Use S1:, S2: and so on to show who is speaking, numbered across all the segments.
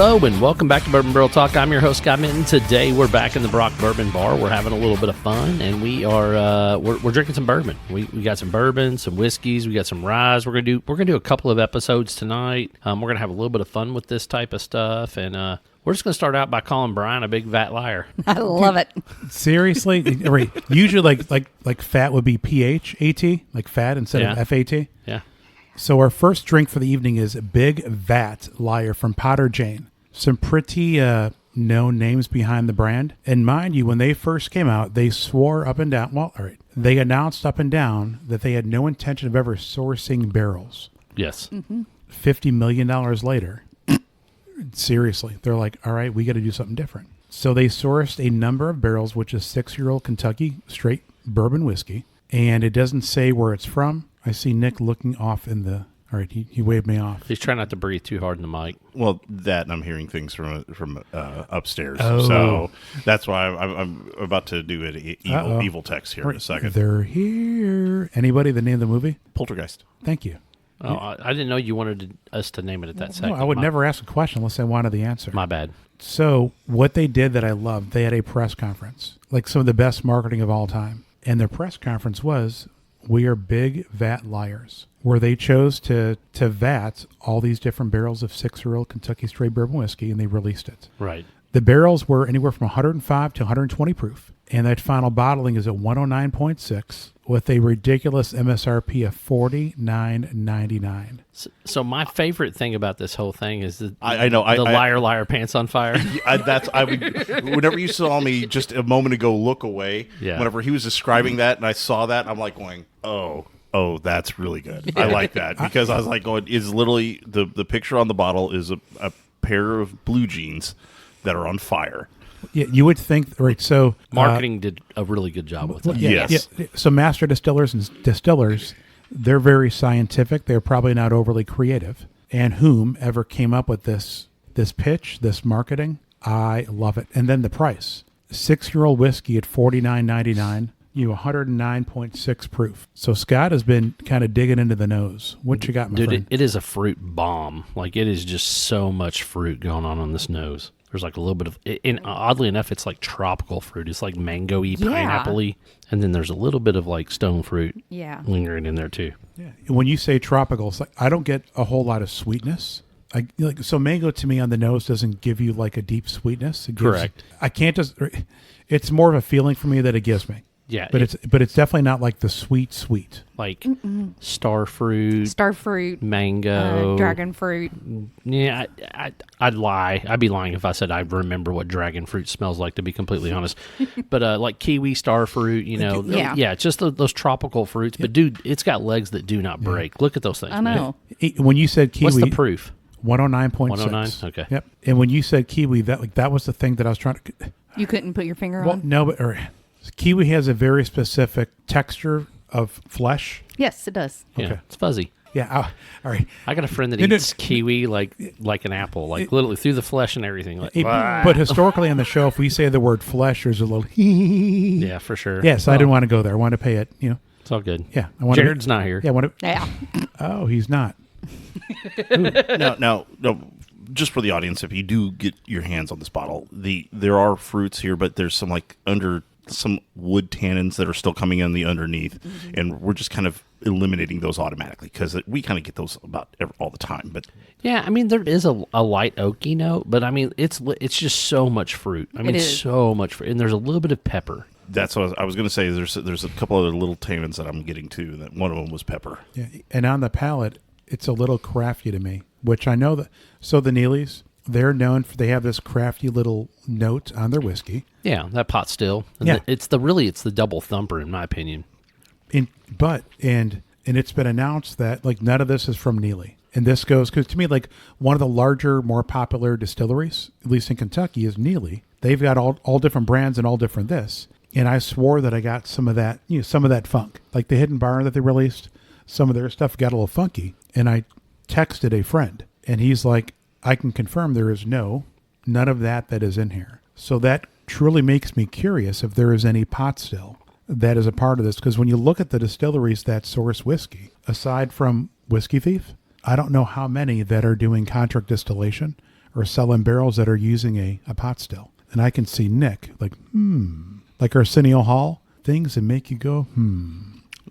S1: Hello and welcome back to Bourbon Barrel Talk. I'm your host, Scott Minton. Today we're back in the Brock Bourbon Bar. We're having a little bit of fun, and we are we're drinking some bourbon. We got some bourbon, some whiskeys, we got some ryes. We're gonna do a couple of episodes tonight. We're gonna have a little bit of fun with this type of stuff, and we're just gonna start out by calling Brian a big vat liar.
S2: I love it.
S3: Seriously, right? Usually, like fat would be PHAT, like fat instead of FAT.
S1: Yeah.
S3: So our first drink for the evening is Big Vat Liar from Potter Jane. Some pretty known names behind the brand. And mind you, when they first came out, they swore up and down. Well, all right. They announced up and down that they had no intention of ever sourcing barrels.
S1: Yes.
S2: Mm-hmm.
S3: $50 million later. Seriously. They're like, all right, we got to do something different. So they sourced a number of barrels, which is 6-year-old Kentucky straight bourbon whiskey. And it doesn't say where it's from. I see Nick looking off in the... All right, he waved me off.
S1: He's trying not to breathe too hard in the mic.
S4: Well, that and I'm hearing things from upstairs.
S3: Oh.
S4: So that's why I'm about to do an evil text here in a second.
S3: They're here. Anybody the name of the movie?
S4: Poltergeist.
S3: Thank you.
S1: Oh, I didn't know you wanted us to name it at that second.
S3: No, I would never ask a question unless I wanted the answer.
S1: My bad.
S3: So what they did that I loved, they had a press conference, like some of the best marketing of all time. And their press conference was, we are Big Vat Liars, where they chose to vat all these different barrels of 6-year-old Kentucky straight bourbon whiskey, and they released it.
S1: Right.
S3: The barrels were anywhere from 105 to 120 proof, and that final bottling is at 109.6 with a ridiculous MSRP of $49.99.
S1: So my favorite thing about this whole thing is the liar pants on fire.
S4: Whenever you saw me just a moment ago look away, whenever he was describing that and I saw that, I'm like going, oh, that's really good. I like that because I was like going, is literally the picture on the bottle is a pair of blue jeans that are on fire.
S3: Yeah, you would think, right? So
S1: marketing did a really good job with that.
S4: Yes.
S3: Yeah. So master distillers and distillers, they're very scientific. They're probably not overly creative. And whomever came up with this pitch, this marketing, I love it. And then the price: 6-year-old whiskey at $49.99. 109.6 proof. So Scott has been kind of digging into the nose. What you got, my friend?
S1: It is a fruit bomb. Like, it is just so much fruit going on this nose. There's like a little bit of, and oddly enough, it's like tropical fruit. It's like mango-y, pineapple-y, and then there's a little bit of like stone fruit lingering in there too.
S3: Yeah. When you say tropical, it's like I don't get a whole lot of sweetness. So mango to me on the nose doesn't give you like a deep sweetness.
S1: Correct.
S3: I can't just. It's more of a feeling for me that it gives me.
S1: Yeah,
S3: but it's definitely not like the sweet.
S1: Like star fruit, mango,
S2: dragon fruit.
S1: Yeah, I'd lie. I'd be lying if I said I remember what dragon fruit smells like, to be completely honest. But like kiwi, star fruit, just those tropical fruits. But dude, it's got legs that do not break. Yeah. Look at those things.
S2: I know.
S3: When you said kiwi,
S1: what's the proof?
S3: 109.6.
S1: 109. Okay.
S3: Yep. And when you said kiwi, that was the thing that I was trying to.
S2: You couldn't put your finger on.
S3: No, but. Kiwi has a very specific texture of flesh.
S2: Yes, it does.
S1: Yeah,
S3: okay.
S1: It's fuzzy.
S3: Yeah. All right.
S1: I got a friend that eats kiwi like an apple, like literally through the flesh and everything. Like,
S3: but historically on the show, if we say the word flesh, there's a little
S1: yeah, for sure.
S3: Yes, I didn't want to go there. I wanted to pay it.
S1: It's all good.
S3: Yeah.
S1: Jared's not here.
S3: Yeah. Oh, he's not.
S4: No. Just for the audience, if you do get your hands on this bottle, there are fruits here, but there's some some wood tannins that are still coming in the underneath, and we're just kind of eliminating those automatically because we kind of get those about all the time. But
S1: yeah, I mean, there is a light oaky note, but I mean, it's just so much fruit. I mean, so much fruit, and there's a little bit of pepper.
S4: That's what I was going to say. There's a couple other little tannins that I'm getting too. That one of them was pepper.
S3: Yeah, and on the palate, it's a little crafty to me, which I know that. So the Neelys, they're known for, they have this crafty little note on their whiskey.
S1: Yeah, that pot still.
S3: Yeah.
S1: It's the double thumper in my opinion.
S3: And it's been announced that like none of this is from Neely. And this goes, because to me, like one of the larger, more popular distilleries, at least in Kentucky, is Neely. They've got all different brands and all different this. And I swore that I got some of that funk. Like the Hidden Bar that they released, some of their stuff got a little funky. And I texted a friend, and he's like, I can confirm there is none of that is in here. So that truly makes me curious if there is any pot still that is a part of this. Because when you look at the distilleries that source whiskey, aside from Whiskey Thief, I don't know how many that are doing contract distillation are selling barrels that are using a pot still. And I can see Nick like, like Arsenio Hall, things that make you go,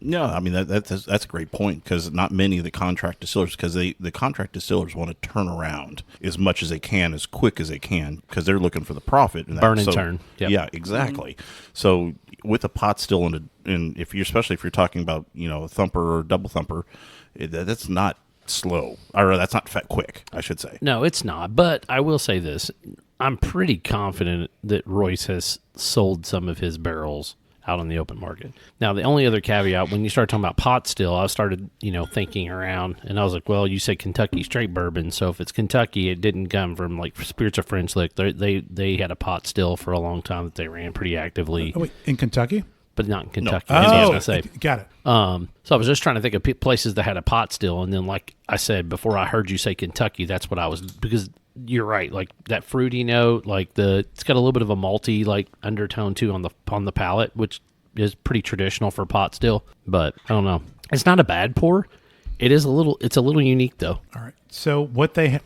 S4: No, I mean that's a great point, because not many of the contract distillers, because the contract distillers want to turn around as much as they can, as quick as they can, because they're looking for the profit. And
S1: burn and turn. Yep.
S4: Yeah, exactly. So with a pot still, and especially if you're talking about a thumper or double thumper, that's not slow, or that's not quick, I should say.
S1: No, it's not. But I will say this: I'm pretty confident that Royce has sold some of his barrels out on the open market. Now, the only other caveat, when you start talking about pot still, I started, thinking around, and I was like, well, you say Kentucky straight bourbon, so if it's Kentucky, it didn't come from like Spirits of French Lick. They had a pot still for a long time that they ran pretty actively.
S3: Oh, wait, in Kentucky?
S1: But not in Kentucky.
S3: No.
S1: That's what I was gonna say.
S3: Got it.
S1: So I was just trying to think of places that had a pot still, and then like I said before, I heard you say Kentucky. That's what I was, because you're right, like that fruity note, like it's got a little bit of a malty like undertone too on the palate, which is pretty traditional for pot still. But I don't know, it's not a bad pour. It's a little unique though.
S3: All right. So what they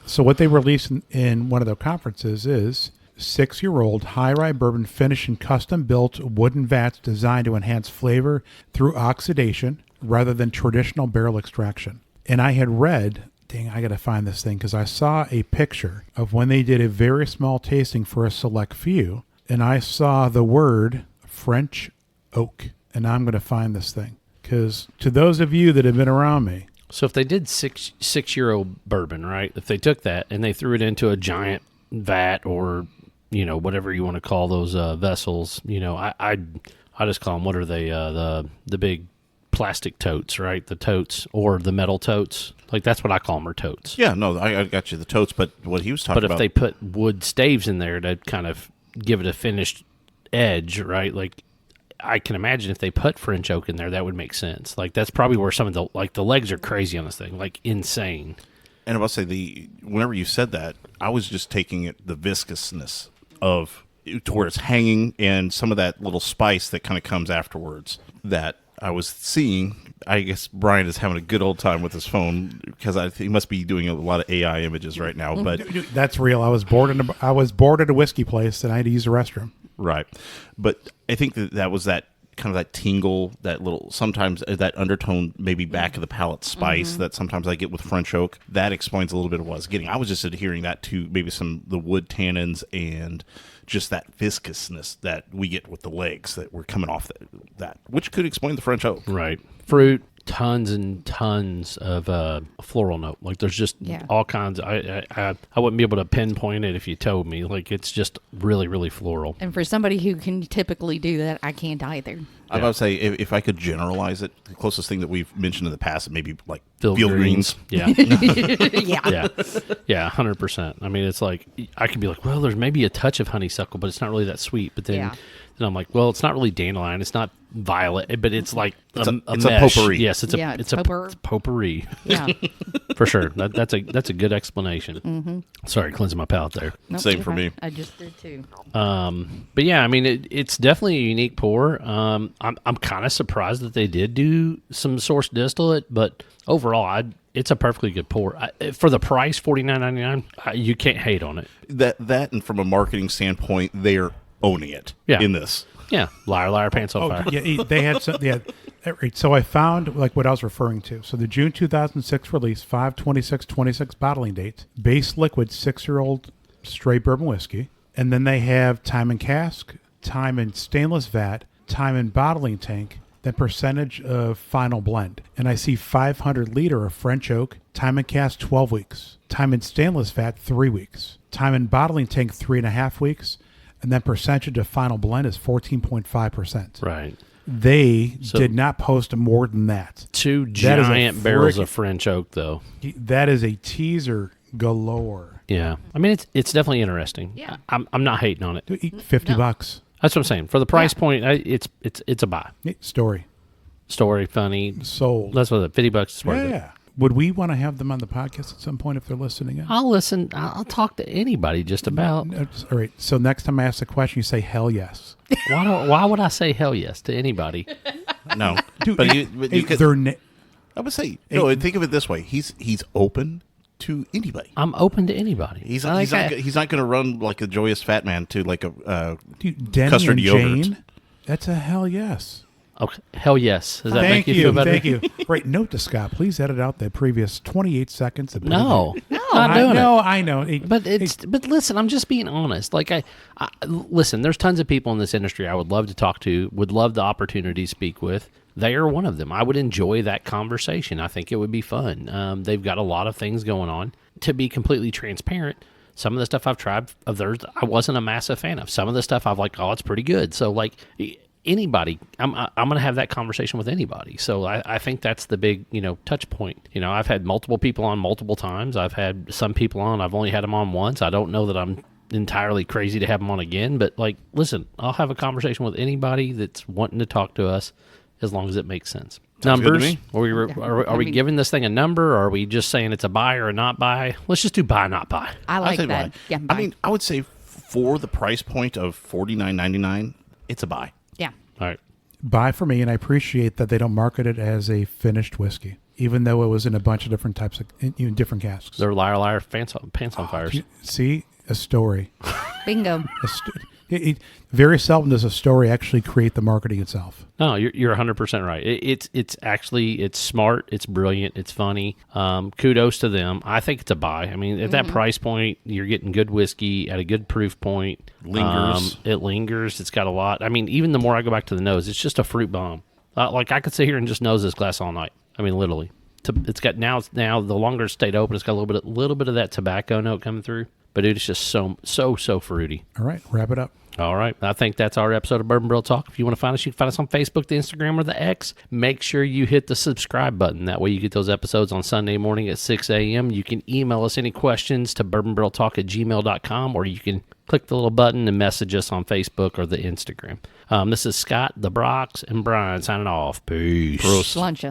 S3: released in one of their conferences is 6-year-old high-rye bourbon finished in custom-built wooden vats designed to enhance flavor through oxidation rather than traditional barrel extraction. And I had read, I got to find this thing, because I saw a picture of when they did a very small tasting for a select few, and I saw the word French oak. And I'm going to find this thing, because to those of you that have been around me.
S1: So if they did 6-year-old bourbon, right, if they took that and they threw it into a giant vat or whatever you want to call those vessels, I just call them, what are they, the big plastic totes, right? The totes, or the metal totes. Like, that's what I call them, are totes.
S4: Yeah, no, I got you, the totes, but what he was talking about.
S1: But if they put wood staves in there to kind of give it a finished edge, right? Like, I can imagine if they put French oak in there, that would make sense. Like, that's probably where some of the legs are crazy on this thing, like insane.
S4: And I must say, whenever you said that, I was just taking it, the viscousness of to where it's hanging, and some of that little spice that kind of comes afterwards that I was seeing. I guess Brian is having a good old time with his phone, because he must be doing a lot of AI images right now. But
S3: that's real. I was bored at a whiskey place, and I had to use the restroom.
S4: Right, but I think that was that kind of that tingle, that little, sometimes that undertone, maybe back of the palate spice that sometimes I get with French oak. That explains a little bit of what I was getting. I was just adhering that to maybe the wood tannins and just that viscousness that we get with the legs that were coming off that, which could explain the French oak.
S1: Right. Fruit, tons and tons of floral note. Like, there's just all kinds. I wouldn't be able to pinpoint it if you told me. Like, it's just really, really floral.
S2: And for somebody who can typically do that, I can't either.
S4: I was about to say, if I could generalize it, the closest thing that we've mentioned in the past, maybe like
S1: Field
S4: greens.
S1: Yeah.
S2: Yeah.
S1: Yeah, 100%. I mean, it's like, I could be like, well, there's maybe a touch of honeysuckle, but it's not really that sweet. But then I'm like, well, it's not really dandelion. It's not violet, but it's like
S4: it's
S1: a
S4: mesh.
S1: potpourri. Yes, it's
S2: it's
S1: a potpourri.
S2: Yeah.
S1: For sure. That's a good explanation. Mm-hmm. Sorry, cleansing my palate there.
S2: Nope,
S4: Same for me.
S2: I just did too.
S1: But yeah, I mean, it's definitely a unique pour. I'm kind of surprised that they did do some source distillate, but overall, it's a perfectly good pour. For the price, $49.99, you can't hate on it.
S4: That and from a marketing standpoint, they're owning it in this.
S1: Yeah, liar, liar, pants on fire.
S3: Yeah, they had some. Yeah, right. So I found like what I was referring to. So the June 2006 release, 5/26/26 bottling date, base liquid 6-year-old straight bourbon whiskey, and then they have time in cask, time in stainless vat, time in bottling tank, then percentage of final blend. And I see 500 liter of French oak, time in cask 12 weeks, time in stainless vat 3 weeks, time in bottling tank 3.5 weeks. And then percentage of final blend is 14.5%.
S1: Right.
S3: They did not post more than that.
S1: 2 giant barrels of French oak, though.
S3: That is a teaser galore.
S1: Yeah. I mean, it's definitely interesting. Yeah. I'm not hating on it.
S3: $50. That's
S1: what I'm saying. For the price point, it's a buy.
S3: Story,
S1: funny.
S3: sold.
S1: That's what $50 is worth.
S3: Yeah. Would we want to have them on the podcast at some point if they're listening in?
S1: I'll listen. I'll talk to anybody just about.
S3: All right. So next time I ask a question, you say hell yes.
S1: Why would I say hell yes to anybody?
S4: No,
S3: Dude,
S4: but you could.
S3: I would say,
S4: no, think of it this way: he's open to anybody.
S1: I'm open to anybody.
S4: He's not going to run like a joyous fat man to like a
S3: Denny
S4: custard
S3: and
S4: yogurt.
S3: Jane, that's a hell yes.
S1: Okay. Hell yes. Does that
S3: Thank
S1: make you feel better?
S3: Thank you. Right. Note to Scott, please edit out the previous 28 seconds. Of
S1: No,
S2: No.
S1: not doing it.
S3: No, I know.
S1: But but listen, I'm just being honest. Like I listen, there's tons of people in this industry I would love to talk to, would love the opportunity to speak with. They are one of them. I would enjoy that conversation. I think it would be fun. They've got a lot of things going on. To be completely transparent, some of the stuff I've tried of theirs, I wasn't a massive fan of. Some of the stuff I've like, oh, it's pretty good. So like anybody, I'm going to have that conversation with anybody. So I think that's the big, touch point. I've had multiple people on multiple times. I've had some people on. I've only had them on once. I don't know that I'm entirely crazy to have them on again, but like, listen, I'll have a conversation with anybody that's wanting to talk to us as long as it makes sense.
S4: Sounds good to
S1: Numbers?
S4: me.
S1: Are we giving this thing a number, or are we just saying it's a buy or a not buy? Let's just do buy, not buy.
S2: I like
S4: say
S2: that.
S4: buy.
S2: Yeah,
S4: I
S2: buy.
S4: mean, I would say for the price point of $49.99, it's a buy.
S2: Yeah.
S1: All right.
S3: Buy for me, and I appreciate that they don't market it as a finished whiskey, even though it was in a bunch of different types of different casks.
S1: They're liar, pants on fires.
S3: See, a story.
S2: Bingo.
S3: Very seldom does a story actually create the marketing itself.
S1: No, you're 100% right. It's smart, it's brilliant, it's funny. Kudos to them. I think it's a buy. I mean, at that price point, you're getting good whiskey at a good proof point.
S4: Lingers.
S1: It lingers. It's got a lot. I mean, even the more I go back to the nose, it's just a fruit bomb. Like I could sit here and just nose this glass all night. I mean, literally. It's got now the longer it's stayed open, it's got a little bit of that tobacco note coming through. But dude, it's just so fruity.
S3: All right, wrap it up.
S1: All right. I think that's our episode of Bourbon Barrel Talk. If you want to find us, you can find us on Facebook, the Instagram, or the X. Make sure you hit the subscribe button. That way you get those episodes on Sunday morning at 6 a.m. You can email us any questions to bourbonbarreltalk@gmail.com, or you can click the little button and message us on Facebook or the Instagram. This is Scott, the Brox, and Brian signing off. Peace.
S2: Luncha.